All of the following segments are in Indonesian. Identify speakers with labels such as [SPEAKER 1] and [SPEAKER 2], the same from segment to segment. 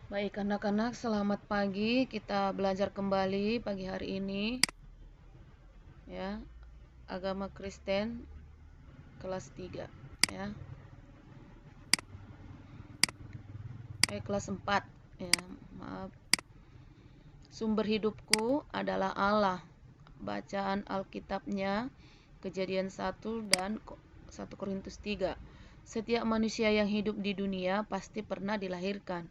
[SPEAKER 1] Baik anak-anak, selamat pagi. Kita belajar kembali pagi hari ini ya. Agama Kristen kelas 3 ya. Kelas 4 ya. Maaf. Sumber hidupku adalah Allah. Bacaan Alkitabnya Kejadian 1 dan 1 Korintus 3. Setiap manusia yang hidup di dunia pasti pernah dilahirkan.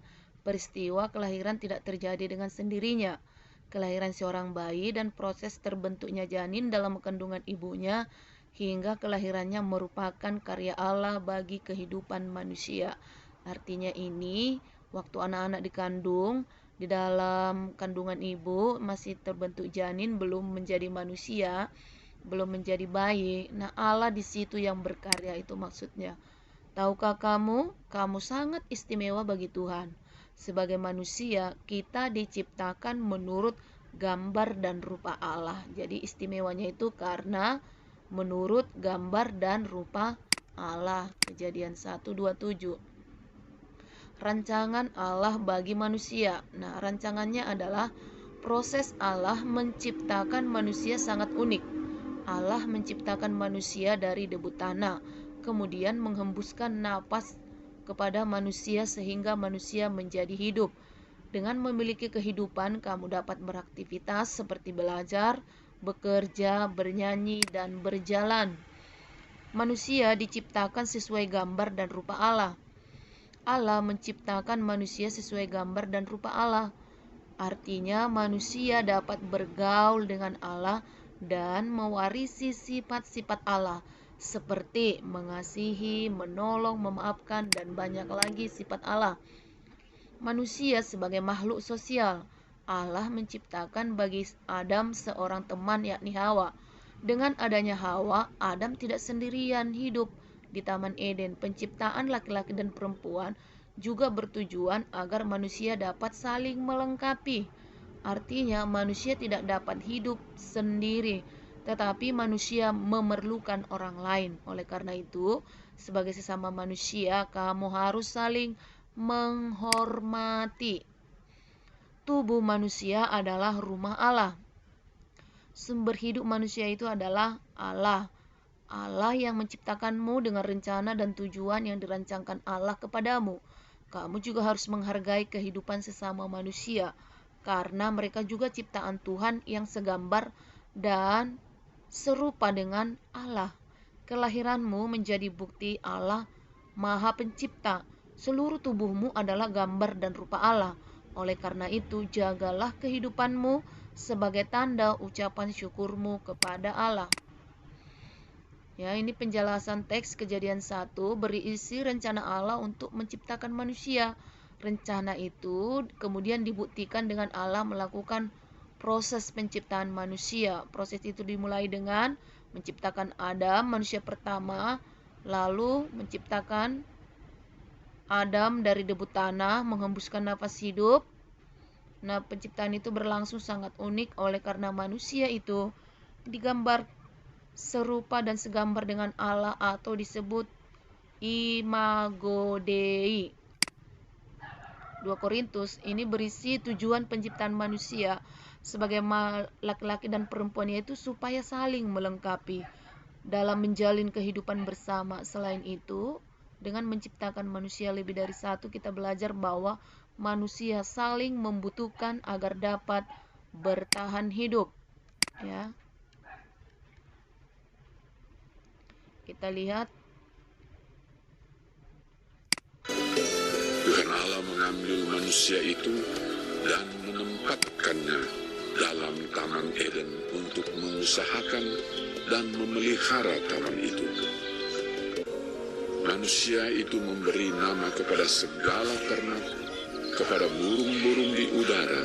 [SPEAKER 1] Peristiwa kelahiran tidak terjadi dengan sendirinya. Kelahiran seorang bayi dan proses terbentuknya janin dalam kandungan ibunya hingga kelahirannya merupakan karya Allah bagi kehidupan manusia. Artinya ini, waktu anak-anak dikandung, di dalam kandungan ibu masih terbentuk janin, belum menjadi manusia, belum menjadi bayi. Nah, Allah di situ yang berkarya, itu maksudnya. Tahukah kamu sangat istimewa bagi Tuhan. Sebagai manusia, kita diciptakan menurut gambar dan rupa Allah. Jadi istimewanya itu karena menurut gambar dan rupa Allah. Kejadian 1:27. Rancangan Allah bagi manusia. Nah, rancangannya adalah proses Allah menciptakan manusia sangat unik. Allah menciptakan manusia dari debu tanah, kemudian menghembuskan napas kepada manusia sehingga manusia menjadi hidup. Dengan memiliki kehidupan, kamu dapat beraktivitas seperti belajar, bekerja, bernyanyi, dan berjalan. Manusia diciptakan sesuai gambar dan rupa Allah. Allah menciptakan manusia sesuai gambar dan rupa Allah. Artinya manusia dapat bergaul dengan Allah dan mewarisi sifat-sifat Allah seperti mengasihi, menolong, memaafkan, dan banyak lagi sifat Allah. Manusia sebagai makhluk sosial, Allah menciptakan bagi Adam seorang teman, yakni Hawa. Dengan adanya Hawa, Adam tidak sendirian hidup di Taman Eden. Penciptaan laki-laki dan perempuan juga bertujuan agar manusia dapat saling melengkapi. Artinya manusia tidak dapat hidup sendiri, tetapi manusia memerlukan orang lain. Oleh karena itu, sebagai sesama manusia, kamu harus saling menghormati. Tubuh manusia adalah rumah Allah. Sumber hidup manusia itu adalah Allah. Allah yang menciptakanmu dengan rencana dan tujuan yang dirancangkan Allah kepadamu. Kamu juga harus menghargai kehidupan sesama manusia, karena mereka juga ciptaan Tuhan yang segambar dan serupa dengan Allah. Kelahiranmu menjadi bukti Allah Maha Pencipta. Seluruh tubuhmu adalah gambar dan rupa Allah. Oleh karena itu, jagalah kehidupanmu sebagai tanda ucapan syukurmu kepada Allah. Ya, ini penjelasan teks Kejadian 1 berisi rencana Allah untuk menciptakan manusia. Rencana itu kemudian dibuktikan dengan Allah melakukan proses penciptaan manusia. Proses itu dimulai dengan menciptakan Adam, manusia pertama, lalu menciptakan Adam dari debu tanah, menghembuskan nafas hidup. Nah, penciptaan itu berlangsung sangat unik oleh karena manusia itu digambar serupa dan segambar dengan Allah atau disebut imago Dei. 2 Korintus ini berisi tujuan penciptaan manusia sebagai laki-laki dan perempuan, yaitu supaya saling melengkapi dalam menjalin kehidupan bersama. Selain itu, dengan menciptakan manusia lebih dari satu, kita belajar bahwa manusia saling membutuhkan agar dapat bertahan hidup. Ya. Kita lihat.
[SPEAKER 2] Tuhan Allah mengambil manusia itu dan menempatkannya dalam Taman Eden untuk mengusahakan dan memelihara taman itu. Manusia itu memberi nama kepada segala ternak, kepada burung-burung di udara,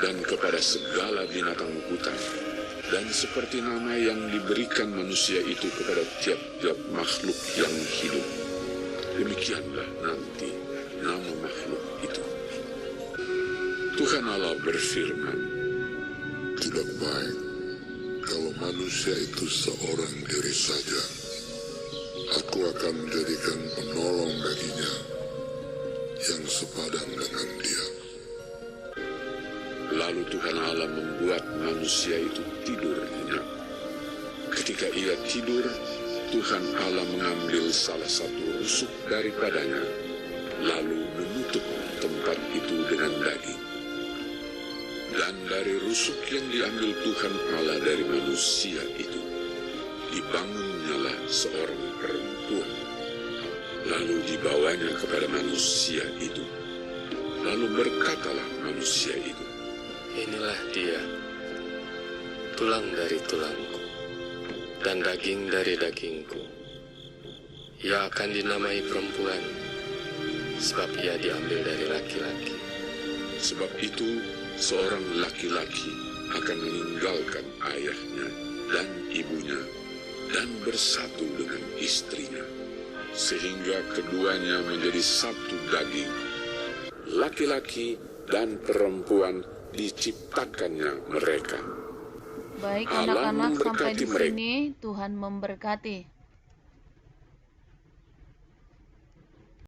[SPEAKER 2] dan kepada segala binatang hutan. Dan seperti nama yang diberikan manusia itu kepada tiap-tiap makhluk yang hidup, demikianlah nanti nama makhluk itu. Tuhan Allah berfirman,
[SPEAKER 3] tidak baik kalau manusia itu seorang diri saja. Aku akan menjadikan penolong baginya yang sepadan dengan dia.
[SPEAKER 2] Lalu Tuhan Allah membuat manusia itu tidur nyenyak. Ketika ia tidur, Tuhan Allah mengambil salah satu rusuk daripadanya, lalu menutup tempat itu dengan daging. Dan dari rusuk yang diambil Tuhan Allah dari manusia itu, dibangunnyalah seorang perempuan. Lalu dibawanya kepada manusia itu. Lalu berkatalah manusia itu,
[SPEAKER 4] Inilah dia, tulang dari tulangku, dan daging dari dagingku. Ia akan dinamai perempuan, sebab ia diambil dari laki-laki.
[SPEAKER 2] sebab itu seorang laki-laki akan meninggalkan ayahnya dan ibunya dan bersatu dengan istrinya, sehingga keduanya menjadi satu daging. Laki-laki dan perempuan diciptakannya mereka.
[SPEAKER 1] Baik
[SPEAKER 2] Allah
[SPEAKER 1] anak-anak, sampai
[SPEAKER 2] memberkati
[SPEAKER 1] di
[SPEAKER 2] mereka.
[SPEAKER 1] sini Tuhan memberkati.